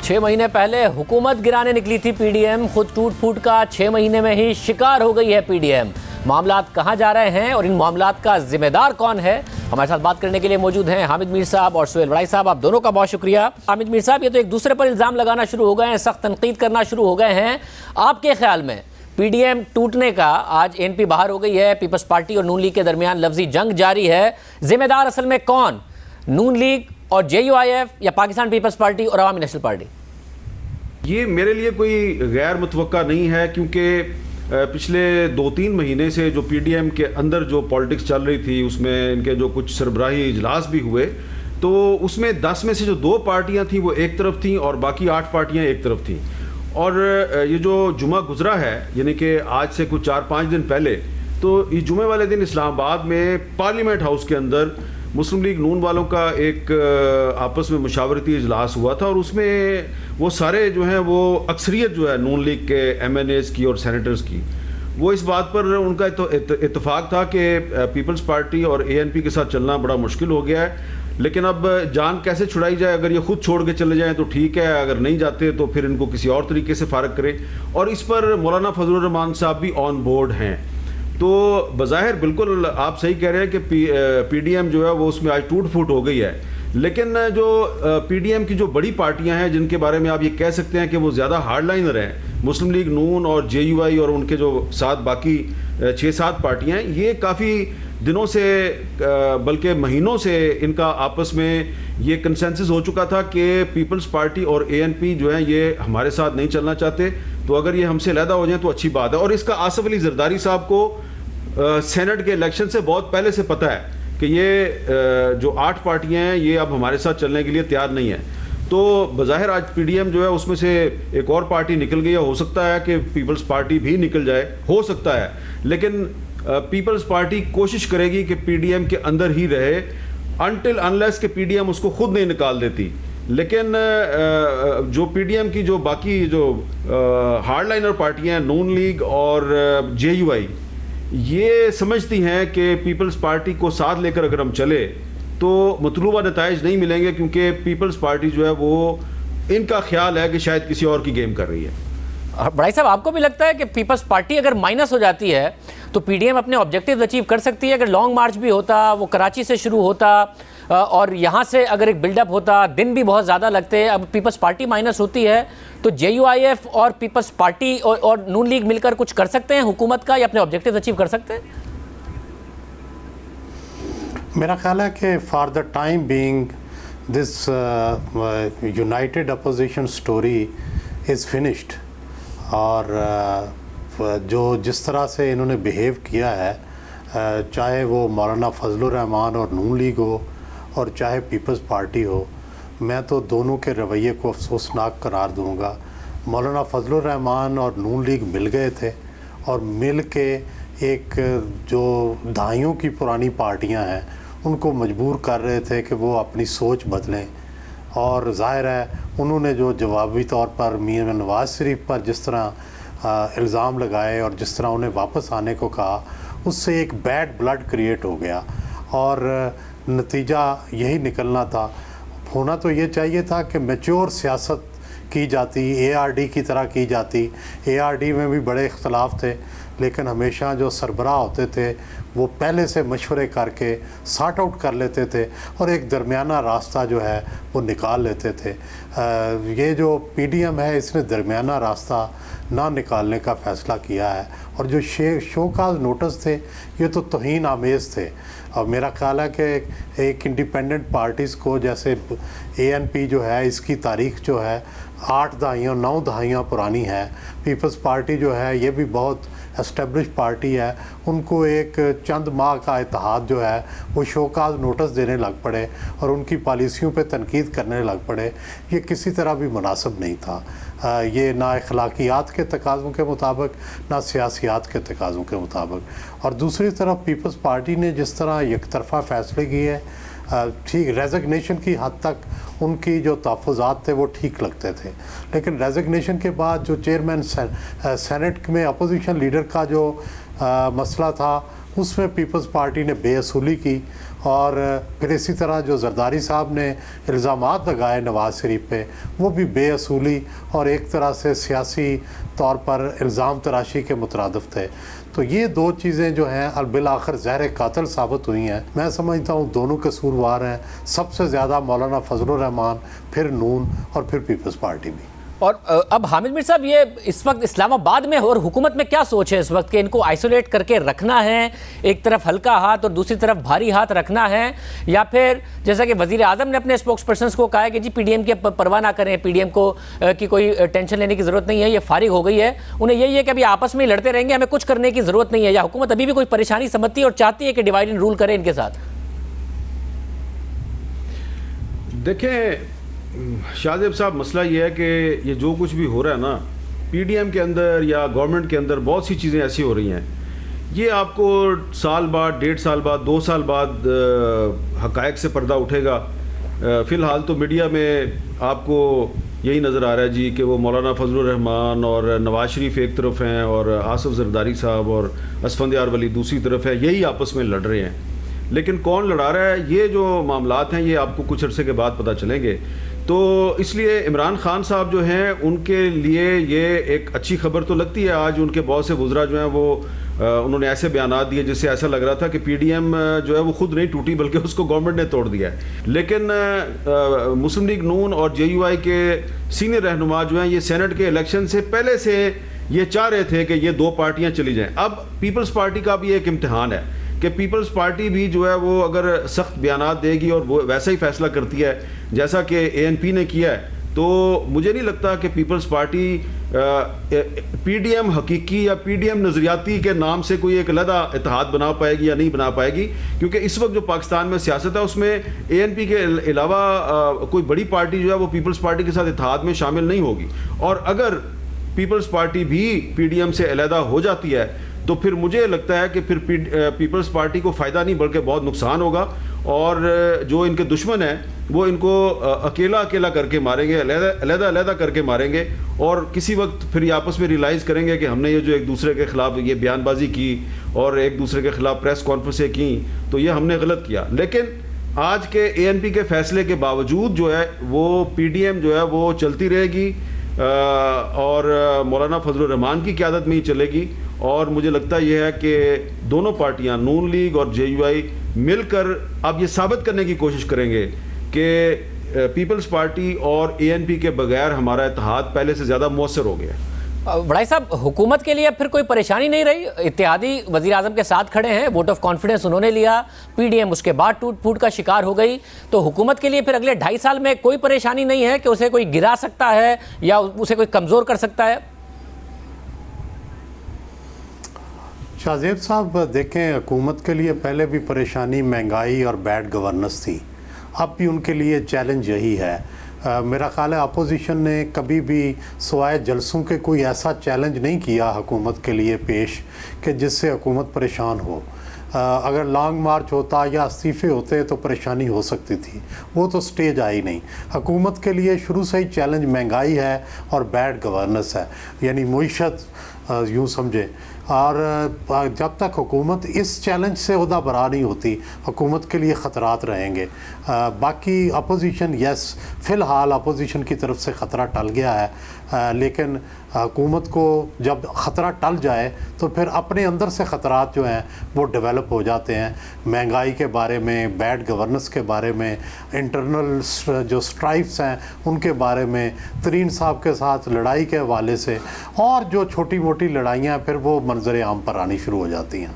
6 महीने पहले हुकूमत गिराने निकली थी पीडीएम, खुद टूट फूट का 6 महीने में ही शिकार हो गई है पीडीएम। मामलात कहां जा रहे हैं और इन मामलात का जिम्मेदार कौन है, हमारे साथ बात करने के लिए मौजूद हैं हामिद मीर साहब और सुहेल वड़ाई साहब। आप दोनों का बहुत शुक्रिया। हामिद मीर साहब, ये तो एक दूसरे पर इल्ज़ाम लगाना शुरू हो गए हैं, सख्त तनकीद करना शुरू हो गए हैं। आपके ख्याल में पीडीएम टूटने का, आज एनपी बाहर हो गई है, पीपल्स पार्टी और नून लीग के दरमियान लफ्जी जंग जारी है, जिम्मेदार असल में कौन, नून लीग और JUIF या पाकिस्तान पीपल्स पार्टी और अवामी नेशनल पार्टी? ये मेरे लिए कोई गैर मुतवक्का नहीं है, क्योंकि पिछले 2-3 महीने से जो पीडीएम के अंदर जो पॉलिटिक्स चल रही थी, उसमें इनके जो कुछ सरबराही इजलास भी हुए, तो उसमें 10 में से जो 2 पार्टियां थी वो एक तरफ थी और बाकी 8 पार्टियां एक तरफ थी। और ये जो जुमा गुजरा है, यानी कि आज से कुछ 4-5 दिन पहले, तो ये जुमे वाले दिन इस्लामाबाद में पार्लियामेंट हाउस के अंदर मुस्लिम लीग नून वालों का एक आपस में मुशावरती इजलास हुआ था और उसमें वो सारे जो हैं वो अक्सरियत जो है नून लीग के MNAs की और सेनेटर्स की, वो इस बात पर उनका इत्तेफाक था कि पीपल्स पार्टी और ANP के साथ चलना बड़ा मुश्किल हो गया है, लेकिन अब जान कैसे छुड़ाई जाए। अगर ये खुद छोड़ के चले जाएं तो ठीक है, अगर नहीं जाते तो फिर इनको किसी और तरीके से फारग करें। और इस पर मौलाना फजलुर रहमान साहब भी ऑन बोर्ड हैं। तो बज़ाहिर बिल्कुल आप सही कह रहे हैं कि पीडीएम जो है वो उसमें आज टूट फूट हो गई है, लेकिन जो पीडीएम की जो बड़ी पार्टियां हैं जिनके बारे में आप ये कह सकते हैं कि वो ज़्यादा हार्डलाइनर हैं, मुस्लिम लीग नून और JUI और उनके जो साथ बाकी 6-7 पार्टियां हैं, ये काफ़ी दिनों से बल्कि महीनों से इनका आपस में ये कंसेंसस हो चुका था कि पीपल्स पार्टी और ANP जो है ये हमारे साथ नहीं चलना चाहते, तो अगर ये हमसे अलहदा हो जाए तो अच्छी बात है। और इसका आसिफ अली जरदारी साहब को सेनेट के इलेक्शन से बहुत पहले से पता है कि ये जो 8 पार्टियां हैं ये अब हमारे साथ चलने के लिए तैयार नहीं है। तो बज़ाहिर आज पीडीएम जो है उसमें से एक और पार्टी निकल गई है, हो सकता है कि पीपल्स पार्टी भी निकल जाए, हो सकता है, लेकिन पीपल्स पार्टी कोशिश करेगी कि पीडीएम के अंदर ही रहे अनटिल अनलेस के पीडीएम उसको खुद नहीं निकाल देती। लेकिन जो पीडीएम की जो बाकी जो हार्डलाइनर पार्टियां हैं, नून लीग और JUI, ये समझती हैं कि पीपल्स पार्टी को साथ लेकर अगर हम चले तो मतलूबा नताइज नहीं मिलेंगे, क्योंकि पीपल्स पार्टी जो है वो, इनका ख्याल है कि शायद किसी और की गेम कर रही है। वड़ाई साहब, आपको भी लगता है कि पीपल्स पार्टी अगर माइनस हो जाती है तो पीडीएम अपने ऑब्जेक्टिव्स अचीव कर सकती है? अगर लॉन्ग मार्च भी होता, वो कराची से शुरू होता और यहाँ से अगर एक बिल्डअप होता, दिन भी बहुत ज़्यादा लगते, अब पीपल्स पार्टी माइनस होती है तो JUIF और पीपल्स पार्टी और नून लीग मिलकर कुछ कर सकते हैं हुकूमत का, या अपने ऑब्जेक्टिव्स अचीव कर सकते हैं? मेरा ख्याल है कि for the time being this United opposition story is finished. और जो जिस तरह से इन्होंने बिहेव किया है, चाहे वो मौलाना फजलुर रहमान और नून लीग हो और चाहे पीपल्स पार्टी हो, मैं तो दोनों के रवैये को अफसोसनाक करार दूंगा। मौलाना फजलुर रहमान और नून लीग मिल गए थे और मिल के एक जो दहाइयों की पुरानी पार्टियां हैं उनको मजबूर कर रहे थे कि वो अपनी सोच बदलें। और ज़ाहिर है उन्होंने जो जवाबी तौर पर मियां नवाज़ शरीफ पर जिस तरह इल्ज़ाम लगाए और जिस तरह उन्हें वापस आने को कहा, उससे एक बैड ब्लड क्रिएट हो गया और नतीजा यही निकलना था। होना तो ये चाहिए था कि मैच्योर सियासत की जाती, ARD की तरह की जाती। ARD में भी बड़े इख्तलाफ थे, लेकिन हमेशा जो सरबराह होते थे वो पहले से मशवरे करके सॉर्ट आउट कर लेते थे और एक दरमियाना रास्ता जो है वो निकाल लेते थे। ये जो पीडीएम है इसने दरमियाना रास्ता ना निकालने का फ़ैसला किया है और जो शोकाज नोटिस थे ये तो तौहीन आमेज़ थे। और मेरा ख्याल है कि एक इंडिपेंडेंट पार्टीज़ को, जैसे ANP जो है इसकी तारीख़ जो है 8 दहाइयाँ 9 दहाइयाँ पुरानी है, पीपल्स पार्टी जो है ये भी बहुत एस्टेब्लिश पार्टी है, उनको एक चंद माह का इत्तेहाद जो है वो शोकाज नोटिस देने लग पड़े और उनकी पॉलिसियों पे तनकीद करने लग पड़े, ये किसी तरह भी मुनासिब नहीं था। ये ना अखलाकियात के तकाज़ों के मुताबिक, ना सियासियात के तकाज़ों के मुताबिक। और दूसरी तरफ पीपल्स पार्टी ने जिस तरह एक तरफ़ा फ़ैसले किए, ठीक रेजिग्नेशन की हद तक उनकी जो तहफ़्फ़ुज़ात थे वो ठीक लगते थे, लेकिन रेजिग्नेशन के बाद जो चेयरमैन सेनेट में अपोजिशन लीडर का जो मसला था उसमें पीपल्स पार्टी ने बेअसूली की, और फिर इसी तरह जो जरदारी साहब ने इल्ज़ामात लगाए नवाज़ शरीफ पे, वो भी बेअसूली और एक तरह से सियासी तौर पर इल्ज़ाम तराशी के मुतरादिफ थे। तो ये दो चीज़ें जो हैं बिल आखिर ज़हर कातिल साबित हुई हैं। मैं समझता हूँ दोनों कसूरवार हैं, सबसे ज़्यादा मौलाना फजलुर रहमान, फिर नून और फिर पीपल्स पार्टी भी। और अब हामिद मीर साहब, ये इस वक्त इस्लामाबाद में और हुकूमत में क्या सोच है इस वक्त कि इनको आइसोलेट करके रखना है, एक तरफ हल्का हाथ और दूसरी तरफ भारी हाथ रखना है, या फिर जैसा कि वजीर आजम ने अपने स्पोक्स पर्सन को कहा है कि जी पीडीएम की परवाह ना करें, पीडीएम को की कोई टेंशन लेने की ज़रूरत नहीं है, ये फारिग हो गई है, उन्हें यही है कि अभी आपस में ही लड़ते रहेंगे, हमें कुछ करने की ज़रूरत नहीं है, या हुकूमत अभी भी कोई परेशानी समझती है और चाहती है कि डिवाइड एंड रूल करे इनके साथ? देखें शाहजेब साहब, मसला ये है कि ये जो कुछ भी हो रहा है ना पीडीएम के अंदर या गवर्नमेंट के अंदर, बहुत सी चीज़ें ऐसी हो रही हैं, ये आपको साल बाद, 1.5 साल बाद, 2 साल बाद हक़ाइक़ से पर्दा उठेगा। फ़िलहाल तो मीडिया में आपको यही नज़र आ रहा है जी कि वो मौलाना फजलुर रहमान और नवाज शरीफ एक तरफ हैं और आसिफ जरदारी साहब और असफंदियार वली दूसरी तरफ है, यही आपस में लड़ रहे हैं। लेकिन कौन लड़ा रहा है, ये जो मामलात हैं ये आपको कुछ अरसे के बाद पता चलेंगे। तो इसलिए इमरान खान साहब जो हैं उनके लिए ये एक अच्छी खबर तो लगती है। आज उनके बहुत से वज़रा जो हैं वो उन्होंने ऐसे बयानात दिए जिससे ऐसा लग रहा था कि पीडीएम जो है वो खुद नहीं टूटी बल्कि उसको गवर्नमेंट ने तोड़ दिया है। लेकिन मुस्लिम लीग नून और जेयूआई के सीनियर रहनुमा जो हैं ये सेनेट के इलेक्शन से पहले से ये चाह रहे थे कि ये दो पार्टियाँ चली जाएँ। अब पीपल्स पार्टी का भी एक इम्तिहान है कि पीपल्स पार्टी भी जो है वो अगर सख्त बयानात देगी और वो वैसा ही फैसला करती है जैसा कि एएनपी ने किया है, तो मुझे नहीं लगता कि पीपल्स पार्टी पीडीएम हकीकी या पीडीएम नज़रियाती के नाम से कोई एक अलग इत्तेहाद बना पाएगी या नहीं बना पाएगी, क्योंकि इस वक्त जो पाकिस्तान में सियासत है उसमें एएनपी के अलावा कोई बड़ी पार्टी जो है वो पीपल्स पार्टी के साथ इत्तेहाद में शामिल नहीं होगी। और अगर पीपल्स पार्टी भी पीडीएम से अलहदा हो जाती है तो फिर मुझे लगता है कि फिर पीपल्स पार्टी को फ़ायदा नहीं बल्कि बहुत नुकसान होगा, और जो इनके दुश्मन हैं वो इनको अकेला अकेला करके मारेंगे, अलहदा करके मारेंगे, और किसी वक्त फिर ये आपस में रियलाइज़ करेंगे कि हमने ये जो एक दूसरे के ख़िलाफ़ ये बयानबाजी की और एक दूसरे के ख़िलाफ़ प्रेस कॉन्फ्रेंसें की तो ये हमने गलत किया। लेकिन आज के एएनपी के फ़ैसले के बावजूद जो है वो पीडीएम जो है वो चलती रहेगी और मौलाना फजलुर रहमान की क़यादत में ही चलेगी। और मुझे लगता यह है कि दोनों पार्टियां नून लीग और जेयूआई मिलकर अब ये साबित करने की कोशिश करेंगे कि पीपल्स पार्टी और एएनपी के बगैर हमारा इत्तेहाद पहले से ज़्यादा मौसर हो गया। वड़ाई साहब, हुकूमत के लिए फिर कोई परेशानी नहीं रही? इत्तेहादी वज़ीर आज़म के साथ खड़े हैं, वोट ऑफ कॉन्फिडेंस उन्होंने लिया, पीडीएम उसके बाद टूट फूट का शिकार हो गई, तो हुकूमत के लिए फिर अगले 2.5 साल में कोई परेशानी नहीं है कि उसे कोई गिरा सकता है या उसे कोई कमज़ोर कर सकता है? शाहजेब साहब देखें, हुकूमत के लिए पहले भी परेशानी महंगाई और बैड गवर्नेंस थी, अब भी उनके लिए चैलेंज यही है। मेरा ख्याल है अपोजिशन ने कभी भी सिवाय जलसों के कोई ऐसा चैलेंज नहीं किया हुकूमत के लिए पेश कि जिससे हुकूमत परेशान हो। अगर लॉन्ग मार्च होता या इस्तीफ़े होते तो परेशानी हो सकती थी, वो तो स्टेज आई नहीं। हुकूमत के लिए शुरू से ही चैलेंज महंगाई है और बैड गवर्नेंस है, यानी मुईशत यूँ समझें। और जब तक हुकूमत इस चैलेंज से ओहदा बरा नहीं होती, हुकूमत के लिए ख़तरात रहेंगे। बाकी अपोजिशन यस, फ़िलहाल अपोजिशन की तरफ से ख़तरा टल गया है, लेकिन हुकूमत को जब ख़तरा टल जाए तो फिर अपने अंदर से ख़तरात जो हैं वो डेवलप हो जाते हैं। महंगाई के बारे में, बैड गवर्नेंस के बारे में, इंटरनल जो स्ट्राइफ्स हैं उनके बारे में, तरीन साहब के साथ लड़ाई के हवाले से, और जो छोटी मोटी लड़ाइयाँ फिर वो मंजर आम पर आनी शुरू हो जाती हैं।